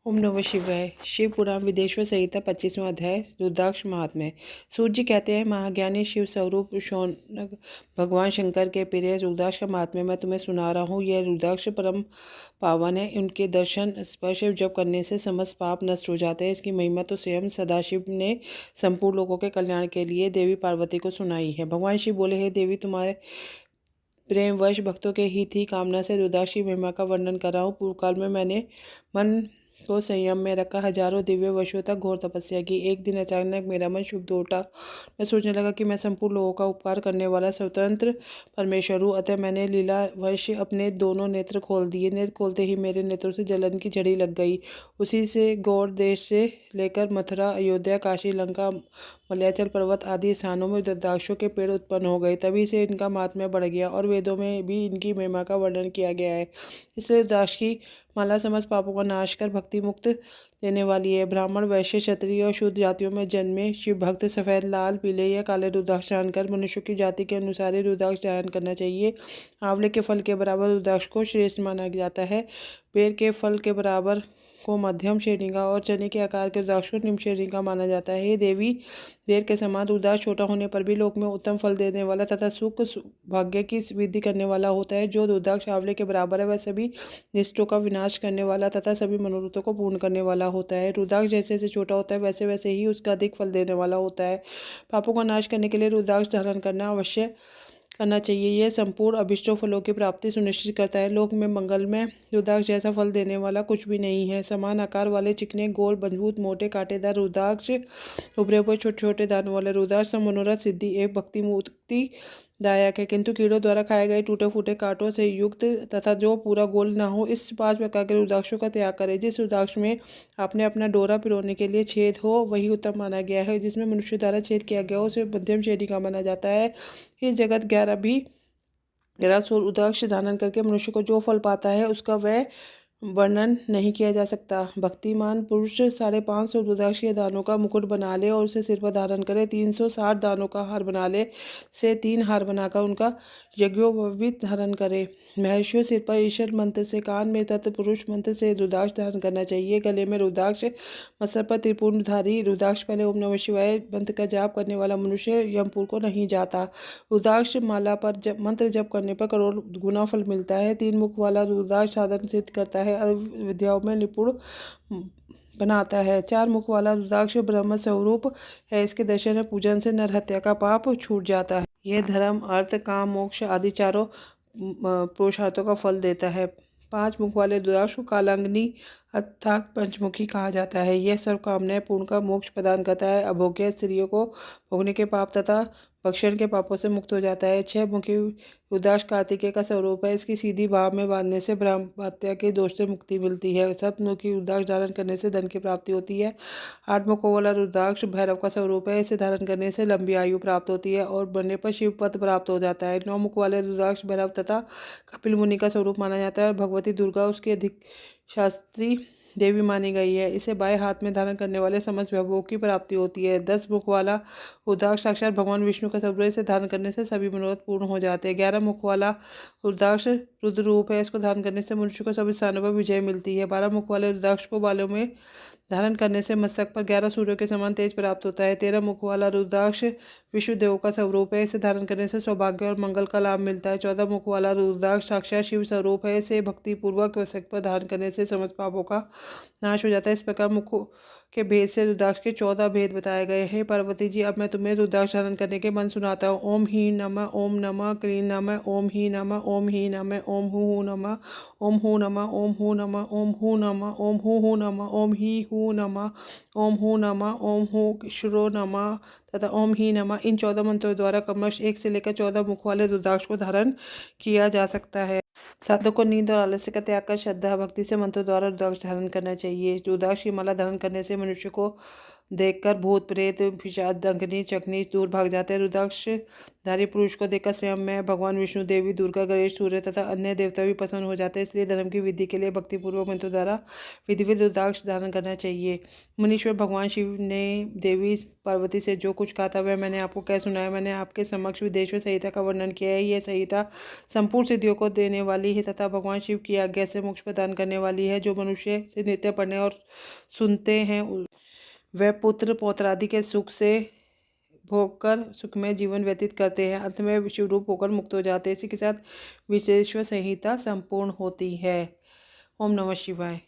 ओम नमः शिवाय। शिव पुराण विदेश्वर संहिता 25वां अध्याय रुद्राक्ष महात्म्य। सूर्य जी कहते हैं, महाज्ञानी शिव स्वरूप शौनक भगवान शंकर के प्रिय रुद्राक्ष का महात्म्य मैं तुम्हें सुना रहा हूँ। यह रुद्राक्ष परम पावन है। उनके दर्शन स्पर्श जप करने से समस्त पाप नष्ट हो जाते हैं। इसकी महिमा तो स्वयं सदाशिव ने संपूर्ण लोगों के कल्याण के लिए देवी पार्वती को सुनाई है। भगवान शिव बोले, हे देवी, तुम्हारे प्रेमवश भक्तों के हित ही कामना से रुद्राक्ष की महिमा का वर्णन कर रहा हूँ। पूर्व काल में मैंने मन को संयम में रखा हजारों दिव्य वर्षों तक घोर तपस्या की। एक दिन अचानक मेरा मन शुद्ध उठा। मैं सोचने लगा कि मैं संपूर्ण लोगों का उपकार करने वाला स्वतंत्र परमेश्वर हूँ। अतः मैंने लीलावश अपने दोनों नेत्र खोल दिए। नेत्र खोलते ही मेरे नेत्रों से जलन की झड़ी लग गई। उसी से गौड़ देश से लेकर मथुरा, अयोध्या, काशी, लंका, मलयाचल पर्वत आदि स्थानों में रुद्राक्षों के पेड़ उत्पन्न हो गए। तभी से इनका महात्म्य बढ़ गया और वेदों में भी इनकी महिमा का वर्णन किया गया है। इसलिए रुद्राक्ष की माला समस्त पापों का नाश कर भक्ति मुक्त देने वाली है। ब्राह्मण, वैश्य, क्षत्रिय और शूद्र जातियों में जन्मे शिव भक्त सफ़ेद, लाल, पीले या काले रुद्राक्ष धारण कर मनुष्य की जाति के अनुसार ही रुद्राक्ष धारण करना चाहिए। आंवले के फल के बराबर रुद्राक्ष को श्रेष्ठ माना जाता है। बेर के फल के बराबर को मध्यम श्रेणी का और चने के आकार के रुद्राक्ष को निम्न श्रेणी का माना जाता है। हे देवी, बेर के समान रुद्राक्ष छोटा होने पर भी लोक में उत्तम फल देने वाला तथा सुख भाग्य की वृद्धि करने वाला होता है। जो रुद्राक्ष आंवले के बराबर है वह सभी निष्ठों का विनाश करने वाला तथा सभी मनोरथों को पूर्ण करने वाला होता है। रुद्राक्ष जैसे जैसे छोटा होता है वैसे वैसे ही उसका अधिक फल देने वाला होता है। पापों का नाश करने के लिए रुद्राक्ष धारण करना अवश्य करना चाहिए। यह संपूर्ण अभिष्टों फलों की प्राप्ति सुनिश्चित करता है। लोक में मंगल में रुद्राक्ष जैसा फल देने वाला कुछ भी नहीं है। समान आकार वाले चिकने, गोल, मजबूत, मोटे, कांटेदार रुद्राक्ष, उभरे हुए छोटे छोटे दानों वाले रुद्राक्ष सब मनोरथ सिद्धि एक भक्ति मुक्ति दायक है। किंतु कीड़ों द्वारा खाए गए टूटे फूटे कांटों से युक्त तथा जो पूरा गोल ना हो, इस 5 प्रकार के रुद्राक्षों का त्याग करें। जिस रुद्राक्ष में आपने अपना डोरा पिरोने के लिए छेद हो वही उत्तम माना गया है। जिसमें मनुष्य द्वारा छेद किया गया हो उसे मध्यम श्रेणी का माना जाता है। इस जगत 11 सौ रुद्राक्ष धारण करके मनुष्य को जो फल पाता है उसका वह वर्णन नहीं किया जा सकता। भक्तिमान पुरुष 550 रुद्राक्ष के दानों का मुकुट बना ले और उसे सिर पर धारण करे। 360 दानों का हार बना ले से 3 हार बनाकर उनका यज्ञोपवीत धारण करे। महर्षियों सिर पर ईश्वर मंत्र से, कान में तत्पुरुष मंत्र से रुद्राक्ष धारण करना चाहिए। गले में रुद्राक्ष, मस्तक पर त्रिपुंडधारी रुद्राक्ष। पहले ओम नमः शिवाय मंत्र का जाप करने वाला मनुष्य यमपुर को नहीं जाता। रुद्राक्ष माला पर मंत्र जप करने पर करोड़ गुना फल मिलता है। 3 मुख वाला रुद्राक्ष साधन सिद्ध करता है, विद्याओं में निपुण बनाता है। 4 मुख वाला रुद्राक्ष ब्रह्म स्वरूप है। इसके दर्शन और पूजन से नरहत्या का पाप छूट जाता है। यह धर्म, अर्थ, काम, मोक्ष आदि चारों पुरुषार्थों का फल देता है। 5 मुख वाले रुद्राक्ष को कालाग्नि अर्थात पंचमुखी कहा जाता है। यह सर्व कामनाएं पूर्ण का मोक्ष प्रदान करता है। अभोग्य स्त्रियों को भोगने के पाप तथा भक्षण के पापों से मुक्त हो जाता है। 6 मुखी रुद्राक्ष कार्तिकेय का स्वरूप है। इसकी सीधी भाव में बांधने से ब्रह्महत्या के दोष से मुक्ति मिलती है। 7 मुखी रुद्राक्ष धारण करने से धन की प्राप्ति होती है। 8 मुखों वाला रुद्राक्ष भैरव का स्वरूप है। इसे धारण करने से लंबी आयु प्राप्त होती है और बनने पर शिव पद प्राप्त हो जाता है। 9 मुख वाले रुद्राक्ष भैरव तथा कपिल मुनि का स्वरूप माना जाता है और भगवती दुर्गा उसकी अधिक शास्त्री देवी मानी गई है। इसे बाएं हाथ में धारण करने वाले समस्त वैभवों की प्राप्ति होती है। 10 मुख वाला रुद्राक्ष साक्षात भगवान विष्णु का स्वरूप है। इसे धारण करने से सभी मनोरथ पूर्ण हो जाते हैं। 11 मुख वाला रुद्राक्ष रुद्र रूप है। इसको धारण करने से मनुष्य को सभी स्थानों पर विजय मिलती है। 12 मुख वाले रुद्राक्ष को बालों में धारण करने से मस्तक पर 11 सूर्यों के समान तेज प्राप्त होता है। 13 मुख वाला रुद्राक्ष विष्णुदेव का स्वरूप है। इसे धारण करने से सौभाग्य और मंगल का लाभ मिलता है। 14 मुख वाला रुद्राक्ष साक्षात शिव स्वरूप है। इसे भक्ति पूर्वक मस्तक पर धारण करने से समस्त पापों का नाश हो जाता है। इस प्रकार मुखों के भेद से रुद्राक्ष के 14 भेद बताए गए हैं। पार्वती जी, अब मैं तुम्हें रुद्राक्ष धारण करने के मंत्र सुनाता हूँ। ओम ही नमः, ओम नमः क्लीं नमः, ओम ही नमः, ओम ही नमः, ओम हु नमः, ओम हु नमः, ओम हु नमः, ओम हु नमः, ओम हु नमः, ओम ही हु नमः, ओम हु नमः, ओम हु श्रो नमः तथा ओम ही नमः। इन 14 मंत्रों द्वारा क्रमश 1 से लेकर 14 मुख वाले रुद्राक्ष को धारण किया जा सकता है। साधक को नींद और आलस्य का त्याग कर श्रद्धा भक्ति से मंत्रों द्वारा रुद्राक्ष धारण करना चाहिए। रुद्राक्ष की माला धारण करने से मनुष्य को देखकर भूत प्रेत पिशाच डंकनी चकनी दूर भाग जाते हैं। रुद्राक्षधारी पुरुष को देखकर स्वयं में भगवान विष्णु, देवी दुर्गा, गणेश, सूर्य तथा अन्य देवता भी प्रसन्न हो जाते हैं। इसलिए धर्म की वृद्धि के लिए भक्तिपूर्वक मंत्रों द्वारा विधिवत रुद्राक्ष धारण करना चाहिए। मुनीश्वर भगवान शिव ने देवी पार्वती से जो कुछ कहा था वह मैंने आपको कह सुनाया। मैंने आपके समक्ष विदेश्वर संहिता का वर्णन किया है। यह संहिता संपूर्ण सिद्धियों को देने वाली है तथा भगवान शिव की आज्ञा से मोक्ष प्रदान करने वाली है। जो मनुष्य से नित्य पढ़ने और सुनते हैं वह पुत्र पौत्रादि के सुख से भोगकर सुखमय जीवन व्यतीत करते हैं। अंत में शिवरूप होकर मुक्त हो जाते हैं। इसी के साथ विशेश्वर संहिता संपूर्ण होती है। ओम नमः शिवाय।